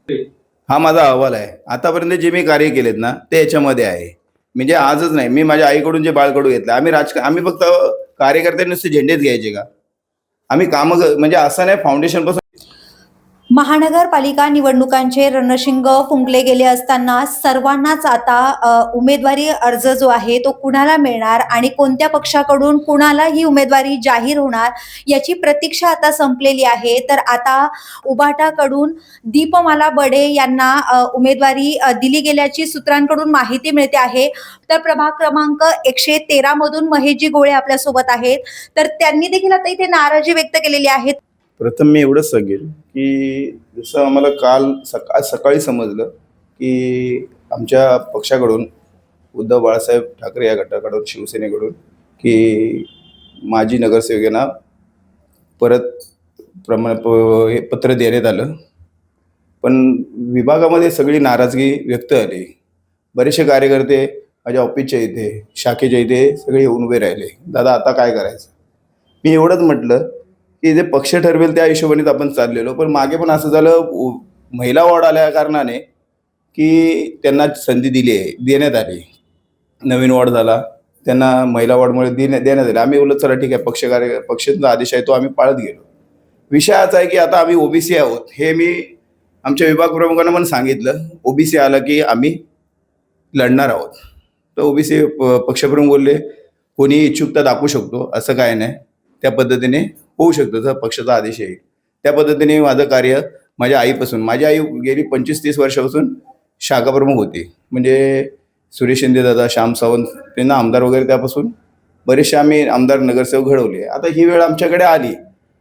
हा माझा अहवाल आहे. आतापर्यंत जे मी कार्य केलेत ना ते याच्यामध्ये आहे. म्हणजे आजच नाही, मी माझ्या आईकडून जे बाळकडू घेतलं, आम्ही फक्त कार्यकर्त्यांनी नुसते झेंडेच घ्यायचे का? आम्ही कामं म्हणजे असं नाही फाउंडेशन पासून. महानगरपालिका निवडणुकांचे रणशिंग फुंकले गेले असताना सर्वांनाच आता उमेदवारी अर्ज जो आहे तो कुणाला मिळणार आणि कोणत्या पक्षाकडून कुणाला ही उमेदवारी जाहीर होणार याची प्रतीक्षा आता संपलेली आहे. तर आता उभाटाकडून दीपमाला बडे यांना उमेदवारी दिली गेल्याची सूत्रांकडून माहिती मिळते आहे. तर प्रभाग क्रमांक 113 मधून महेशजी गोळे आपल्यासोबत आहेत. तर त्यांनी देखील आता इथे नाराजी व्यक्त केलेली आहे. प्रथम मी एवढंच सांगेन की जसं आम्हाला काल सकाळी समजलं की आमच्या पक्षाकडून उद्धव बाळासाहेब ठाकरे या गटाकडून शिवसेनेकडून की माजी नगरसेवकांना परत हे पत्र देण्यात आलं. पण विभागामध्ये सगळी नाराजगी व्यक्त झाली. बरेचसे कार्यकर्ते माझ्या ऑफिसच्या इथे, शाखेच्या इथे सगळे येऊन उभे राहिले, दादा आता काय करायचं. मी एवढंच म्हटलं की जे पक्ष ठरवेल त्या हिशोबाने आपण चाललेलो. पण मागे पण असं झालं, महिला वॉर्ड आल्या कारणाने की त्यांना संधी देण्यात आली. नवीन वॉर्ड झाला, त्यांना महिला वॉर्डमुळे देण्यात आले. आम्ही बोललो चला ठीक आहे, पक्षाचा आदेश आहे तो आम्ही पाळत गेलो. विषय हाच आहे की आता आम्ही ओबीसी आहोत, हे मी आमच्या विभाग प्रमुखांना पण सांगितलं. ओबीसी आलं की आम्ही लढणार आहोत. तर ओबीसी पक्षप्रमुख बोलले कोणी इच्छुकता दाखवू शकतो, असं काय नाही, त्या पद्धतीने होऊ शकतं जर पक्षाचा आदेश येईल. त्या पद्धतीने माझं कार्य माझी आई गेली 25-30 वर्षापासून शाखा प्रमुख होती. म्हणजे सुरेश शिंदे दादा, श्याम सावंत त्यांना आमदार वगैरे, त्यापासून बरेचसे आम्ही आमदार नगरसेवक घडवले. आता ही वेळ आमच्याकडे आली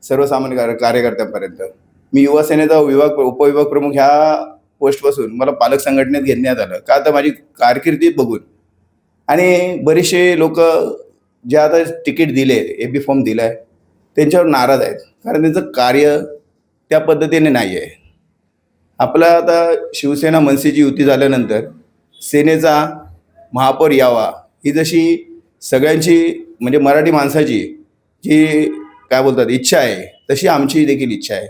सर्वसामान्य कार्यकर्त्यांपर्यंत. मी युवा सेनेचा उपविभाग प्रमुख ह्या पोस्टपासून मला पालक संघटनेत घेण्यात आलं का, तर माझी कारकिर्दी बघून. आणि बरेचसे लोक जे आता तिकीट दिले, एबी फॉर्म दिलाय, त्यांच्यावर नाराज आहेत, कारण त्यांचं कार्य त्या पद्धतीने नाही आहे. आपला आता शिवसेना मनसेची युती झाल्यानंतर सेनेचा महापौर यावा ही जशी सगळ्यांची म्हणजे मराठी माणसाची जी काय बोलतात इच्छा आहे, तशी आमची देखील इच्छा आहे.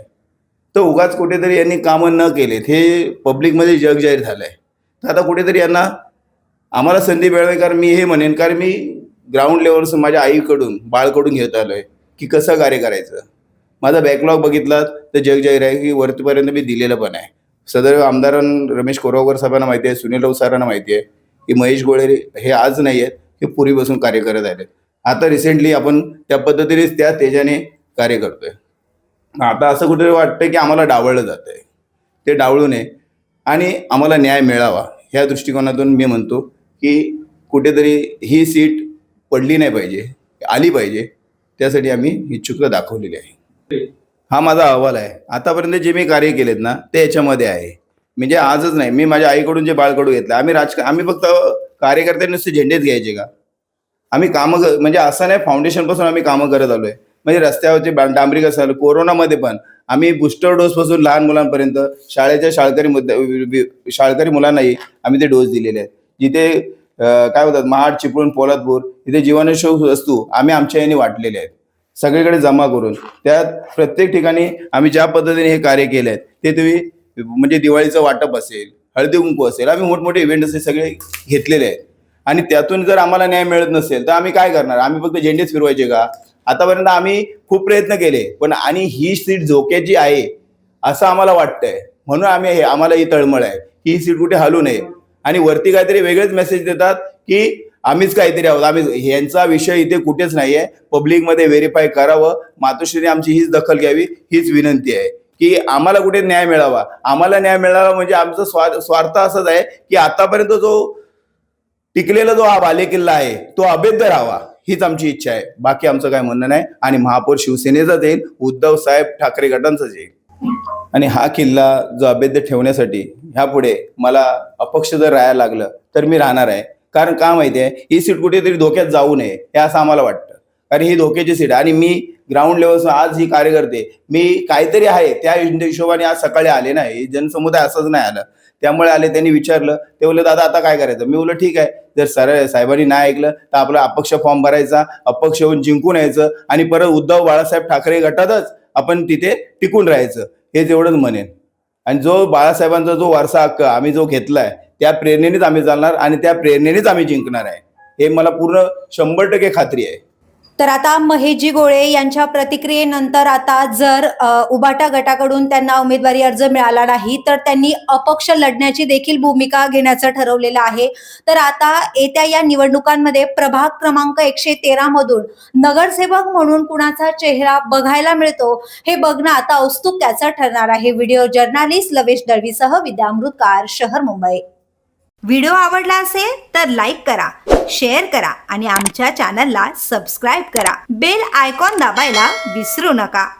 तर उगाच कुठेतरी यांनी कामं न केलेत हे पब्लिकमध्ये जग जाहीर झालं आहे. तर आता कुठेतरी यांना आम्हाला संधी मिळावी, कारण मी हे म्हणेन, कारण मी ग्राउंड लेवलचं माझ्या आईकडून बाळकडून घेत आलो आहे की कसं कार्य करायचं. माझा बॅकलॉग बघितला तर जग जाहीर आहे की वरतीपर्यंत मी दिलेलं पण आहे. सदैव आमदार रमेश कोरावकर साहेबांना माहिती आहे, सुनील राऊत सरांना माहिती आहे की महेश गोळे हे आज नाही आहेत, हे पूर्वीपासून कार्य करत आहेत. आता रिसेंटली आपण त्या पद्धतीनेच त्या तेजाने कार्य करतोय. आता असं कुठेतरी वाटतं की आम्हाला डावळलं जात आहे, ते डावळू नये आणि आम्हाला न्याय मिळावा ह्या दृष्टिकोनातून मी म्हणतो की कुठेतरी ही सीट पडली नाही पाहिजे, आली पाहिजे. त्यासाठी आम्ही इच्छुकता दाखवलेली आहे. हा माझा अहवाल आहे. आतापर्यंत जे मी कार्य केलेत ना ते याच्यामध्ये आहे. म्हणजे आजच नाही, मी माझ्या आईकडून जे बाळकडू घेतलं, आम्ही फक्त कार्यकर्त्यांनी नुसते झेंडेच घ्यायचे का? आम्ही कामं म्हणजे असं नाही फाउंडेशन पासून आम्ही कामं करत आलोय. म्हणजे रस्त्यावरचे डांबरीकरण झालं, कोरोनामध्ये पण आम्ही बूस्टर डोस पासून लहान मुलांपर्यंत शाळेच्या शाळकरी मुलांनाही आम्ही ते डोस दिलेले आहेत. जिथे काय बोलतात महाड, चिपळूण, पोलादपूर इथे जीवनावश्यक वस्तू आम्ही आमच्या याने वाटलेल्या आहेत, सगळीकडे जमा करून. त्यात प्रत्येक ठिकाणी आम्ही ज्या पद्धतीने हे कार्य केले आहेत ते तुम्ही म्हणजे दिवाळीचं वाटप असेल, हळदी कुंकू असेल, आम्ही मोठमोठे इव्हेंट असे सगळे घेतलेले आहेत. आणि त्यातून जर आम्हाला न्याय मिळत नसेल तर आम्ही काय करणार? आम्ही फक्त झेंडेच फिरवायचे का? आतापर्यंत आम्ही खूप प्रयत्न केले, पण आणि ही सीट धोक्याची आहे असं आम्हाला वाटतंय, म्हणून आम्हाला ही तळमळ आहे की ही सीट कुठे हलू नये. आणि वरती काहीतरी वेगळेच मेसेज देतात की आम्हीच काहीतरी आहोत. यांचा विषय इथे कुठेच नाहीये. पब्लिकमध्ये व्हेरीफाय करावं. मातोश्रीने आमची हीच दखल घ्यावी, हीच विनंती आहे की आम्हाला कुठे न्याय मिळावा. आम्हाला न्याय मिळावा म्हणजे आमचं स्वार्थ असंच आहे की आतापर्यंत जो टिकलेला जो हा बालेकिल्ला आहे तो अभेद्य राहावा, हीच आमची इच्छा आहे. बाकी आमचं काय म्हणणं नाही. आणि महापौर शिवसेनेचाच येईल, उद्धव साहेब ठाकरे गटांचाच येईल. आणि हा किल्ला जो अभेद्य ठेवण्यासाठी ह्यापुढे मला अपक्ष जर राहायला लागलं तर मी राहणार आहे. कारण का माहिती आहे, ही सीट कुठेतरी धोक्यात जाऊ नये हे असं आम्हाला वाटतं. कारण ही धोक्याची सीट आणि मी ग्राउंड लेवलवर आज ही कार्यकर्ते मी काहीतरी आहे त्या हिशोबाने आज सकाळी आले नाही. जनसमुदाय असंच नाही आलं, त्यामुळे आले. त्यांनी विचारलं, ते बोलले दादा आता काय करायचं. मी बोललो ठीक आहे, जर साहेबांनी नाही ऐकलं तर आपला अपक्ष फॉर्म भरायचा, अपक्ष होऊन जिंकून यायचं आणि परत उद्धव बाळासाहेब ठाकरे गटातच आपण तिथे टिकून राहायचं, हेच एवढंच म्हणेन. आणि जो बाळासाहेबांचा जो वारसा हक्क आम्ही जो घेतलाय त्या प्रेरणेनेच आम्ही चालणार आणि त्या प्रेरणेनेच आम्ही जिंकणार आहे, हे मला पूर्ण 100% खात्री आहे. तर आता महेशजी गोळे यांच्या प्रतिक्रियेनंतर आता जर उभाटा गटाकडून त्यांना उमेदवारी अर्ज मिळाला नाही तर त्यांनी अपक्ष लढण्याची देखील भूमिका घेण्याचं ठरवलेलं आहे. तर आता येत्या या निवडणुकांमध्ये प्रभाग क्रमांक 113 मधून नगरसेवक म्हणून कुणाचा चेहरा बघायला मिळतो हे बघणं आता औत्सुक्याचं ठरणार आहे. व्हिडिओ जर्नालिस्ट लवेश दळवीसह विद्या अमृतकार, शहर मुंबई. व्हिडिओ आवडला असेल तर लाईक करा, शेअर करा आणि आमच्या चॅनलला सबस्क्राईब करा. बेल आयकॉन दाबायला विसरू नका.